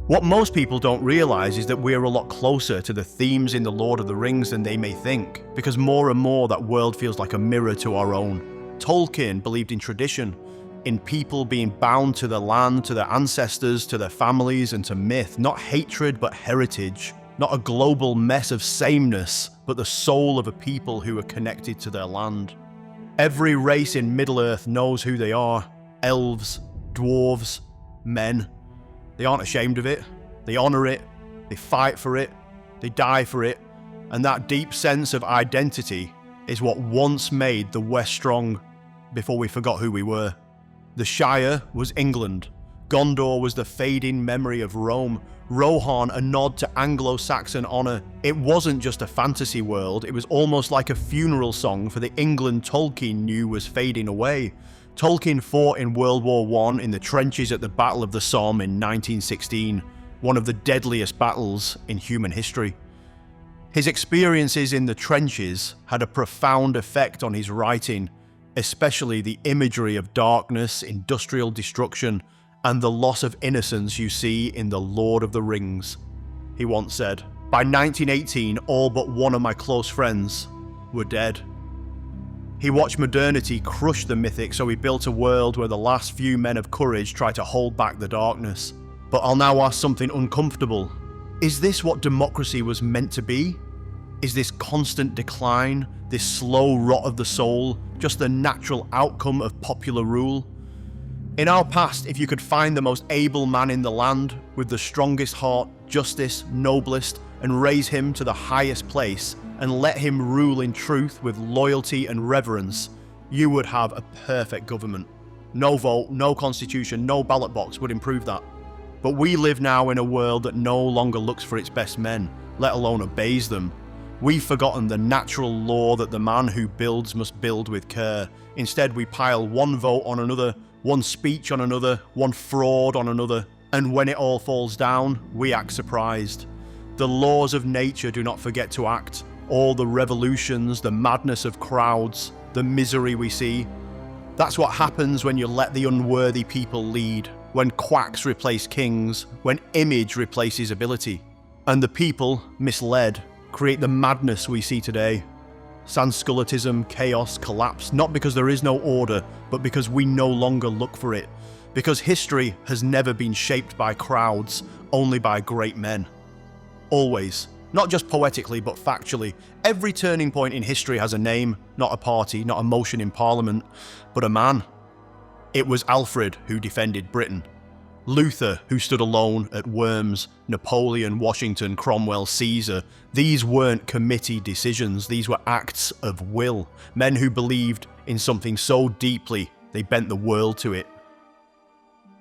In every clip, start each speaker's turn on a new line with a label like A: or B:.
A: What most people don't realize is that we're a lot closer to the themes in The Lord of the Rings than they may think, because more and more that world feels like a mirror to our own. Tolkien believed in tradition, in people being bound to their land, to their ancestors, to their families, and to myth, not hatred but heritage, not a global mess of sameness, but the soul of a people who are connected to their land. Every race in Middle-earth knows who they are: elves, dwarves, men. They aren't ashamed of it, they honour it, they fight for it, they die for it, and that deep sense of identity is what once made the West strong before we forgot who we were. The Shire was England, Gondor was the fading memory of Rome, Rohan a nod to Anglo-Saxon honour. It wasn't just a fantasy world, it was almost like a funeral song for the England Tolkien knew was fading away. Tolkien fought in World War I in the trenches at the Battle of the Somme in 1916, one of the deadliest battles in human history. His experiences in the trenches had a profound effect on his writing, especially the imagery of darkness, industrial destruction, and the loss of innocence you see in The Lord of the Rings. He once said, "By 1918, all but one of my close friends were dead." He watched modernity crush the mythic, so he built a world where the last few men of courage try to hold back the darkness. But I'll now ask something uncomfortable. Is this what democracy was meant to be? Is this constant decline, this slow rot of the soul, just the natural outcome of popular rule? In our past, if you could find the most able man in the land, with the strongest heart, justice, noblest, and raise him to the highest place, and let him rule in truth with loyalty and reverence, you would have a perfect government. No vote, no constitution, no ballot box would improve that. But we live now in a world that no longer looks for its best men, let alone obeys them. We've forgotten the natural law that the man who builds must build with care. Instead, we pile one vote on another, one speech on another, one fraud on another, and when it all falls down, we act surprised. The laws of nature do not forget to act. All the revolutions, the madness of crowds, the misery we see. That's what happens when you let the unworthy people lead, when quacks replace kings, when image replaces ability. And the people, misled, create the madness we see today. Sansculottism, chaos, collapse, not because there is no order, but because we no longer look for it. Because history has never been shaped by crowds, only by great men. Always. Not just poetically, but factually. Every turning point in history has a name, not a party, not a motion in Parliament, but a man. It was Alfred who defended Britain. Luther who stood alone at Worms, Napoleon, Washington, Cromwell, Caesar. These weren't committee decisions, these were acts of will. Men who believed in something so deeply, they bent the world to it.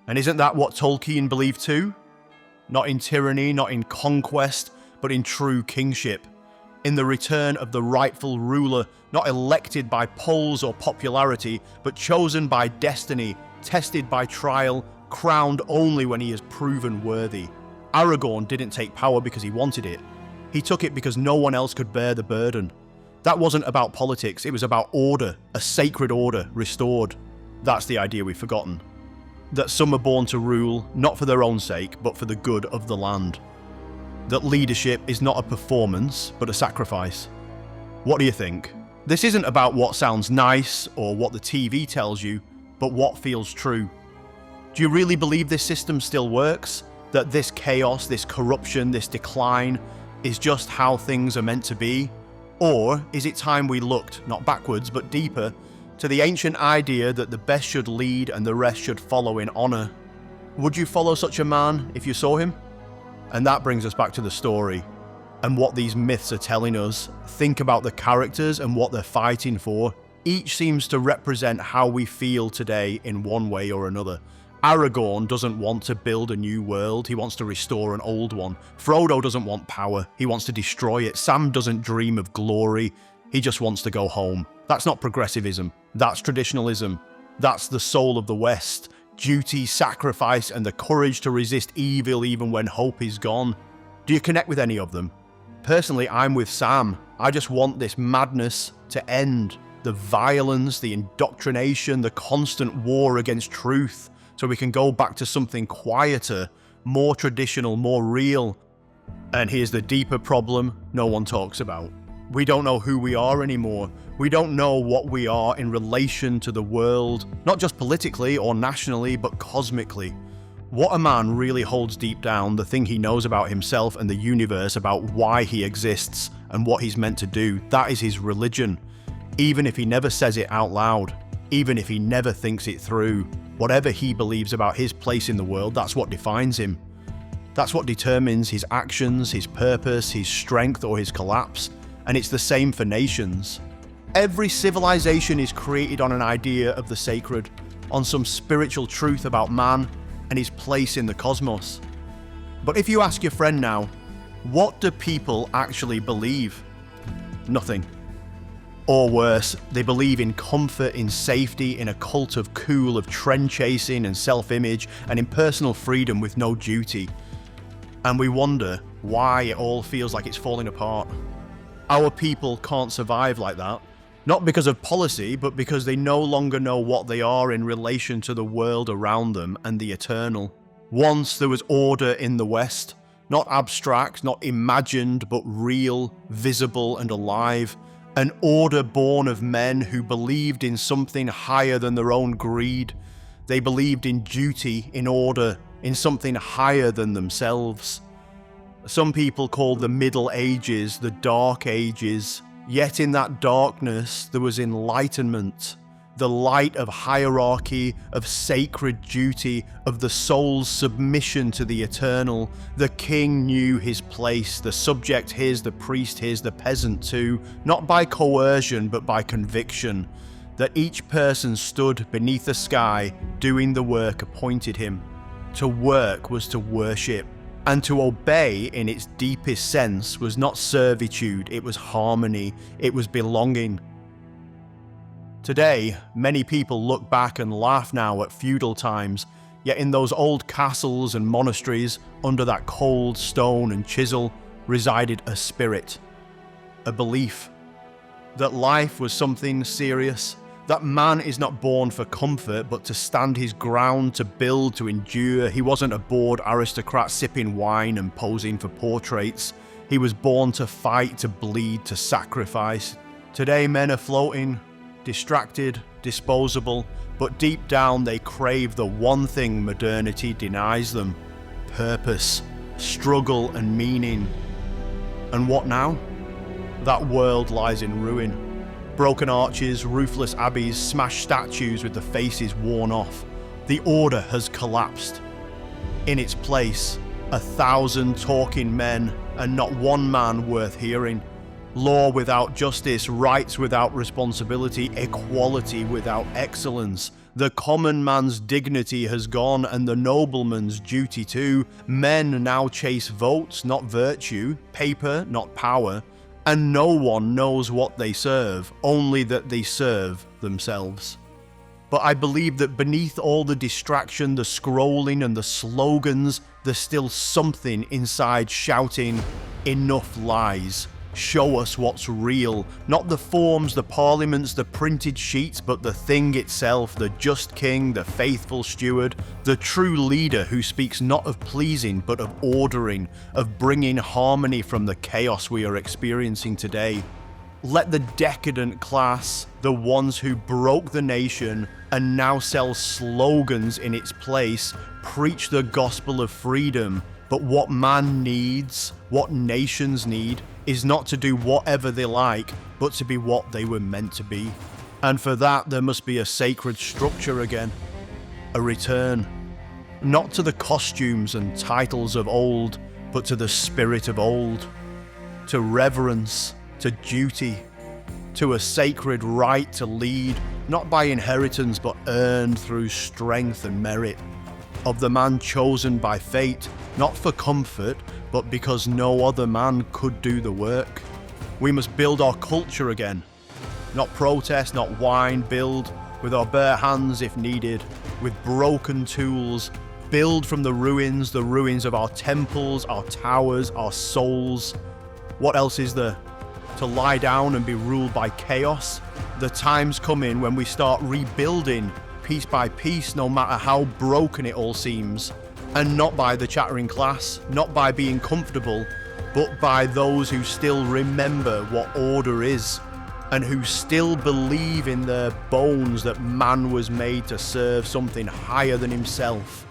A: And isn't that what Tolkien believed too? Not in tyranny, not in conquest, but in true kingship, in the return of the rightful ruler, not elected by polls or popularity, but chosen by destiny, tested by trial, crowned only when he is proven worthy. Aragorn didn't take power because he wanted it. He took it because no one else could bear the burden. That wasn't about politics, it was about order, a sacred order restored. That's the idea we've forgotten. That some are born to rule, not for their own sake, but for the good of the land. That leadership is not a performance, but a sacrifice. What do you think? This isn't about what sounds nice or what the TV tells you, but what feels true. Do you really believe this system still works? That this chaos, this corruption, this decline is just how things are meant to be? Or is it time we looked, not backwards, but deeper, to the ancient idea that the best should lead and the rest should follow in honour? Would you follow such a man if you saw him? And that brings us back to the story and what these myths are telling us. Think about the characters and what they're fighting for. Each seems to represent how we feel today in one way or another. Aragorn doesn't want to build a new world, he wants to restore an old one. Frodo doesn't want power, he wants to destroy it. Sam doesn't dream of glory, he just wants to go home. That's not progressivism, that's traditionalism. That's the soul of the West. Duty, sacrifice, and the courage to resist evil even when hope is gone. Do you connect with any of them? Personally, I'm with Sam. I just want this madness to end. The violence, the indoctrination, the constant war against truth, so we can go back to something quieter, more traditional, more real. And here's the deeper problem no one talks about. We don't know who we are anymore. We don't know what we are in relation to the world, not just politically or nationally, but cosmically. What a man really holds deep down, the thing he knows about himself and the universe, about why he exists and what he's meant to do, that is his religion. Even if he never says it out loud, even if he never thinks it through, whatever he believes about his place in the world, that's what defines him. That's what determines his actions, his purpose, his strength, or his collapse. And it's the same for nations. Every civilization is created on an idea of the sacred, on some spiritual truth about man and his place in the cosmos. But if you ask your friend now, what do people actually believe? Nothing. Or worse, they believe in comfort, in safety, in a cult of cool, of trend chasing and self-image, and in personal freedom with no duty. And we wonder why it all feels like it's falling apart. Our people can't survive like that, not because of policy, but because they no longer know what they are in relation to the world around them and the eternal. Once there was order in the West, not abstract, not imagined, but real, visible and alive. An order born of men who believed in something higher than their own greed. They believed in duty, in order, in something higher than themselves. Some people call the Middle Ages the Dark Ages, yet in that darkness there was enlightenment, the light of hierarchy, of sacred duty, of the soul's submission to the eternal. The king knew his place, the subject his, the priest his, the peasant too, not by coercion but by conviction, that each person stood beneath the sky doing the work appointed him. To work was to worship, and to obey in its deepest sense was not servitude, it was harmony, it was belonging. Today, many people look back and laugh now at feudal times, yet in those old castles and monasteries, under that cold stone and chisel, resided a spirit, a belief, that life was something serious, that man is not born for comfort, but to stand his ground, to build, to endure. He wasn't a bored aristocrat sipping wine and posing for portraits. He was born to fight, to bleed, to sacrifice. Today men are floating, distracted, disposable, but deep down they crave the one thing modernity denies them: purpose, struggle and meaning. And what now? That world lies in ruin. Broken arches, roofless abbeys, smashed statues with the faces worn off. The order has collapsed. In its place, 1,000 talking men, and not one man worth hearing. Law without justice, rights without responsibility, equality without excellence. The common man's dignity has gone, and the nobleman's duty too. Men now chase votes, not virtue, paper, not power, and no one knows what they serve, only that they serve themselves. But I believe that beneath all the distraction, the scrolling and the slogans, there's still something inside shouting, "Enough lies. Show us what's real." Not the forms, the parliaments, the printed sheets, but the thing itself, the just king, the faithful steward, the true leader who speaks not of pleasing but of ordering, of bringing harmony from the chaos we are experiencing today. Let the decadent class, the ones who broke the nation and now sell slogans in its place, preach the gospel of freedom. But what man needs, what nations need, is not to do whatever they like, but to be what they were meant to be. And for that there must be a sacred structure again, a return, not to the costumes and titles of old, but to the spirit of old, to reverence, to duty, to a sacred right to lead, not by inheritance but earned through strength and merit, of the man chosen by fate, not for comfort, but because no other man could do the work. We must build our culture again. Not protest, not whine, build with our bare hands if needed, with broken tools, build from the ruins of our temples, our towers, our souls. What else is there? To lie down and be ruled by chaos? The time's coming when we start rebuilding piece by piece, no matter how broken it all seems. And not by the chattering class, not by being comfortable, but by those who still remember what order is, and who still believe in their bones that man was made to serve something higher than himself,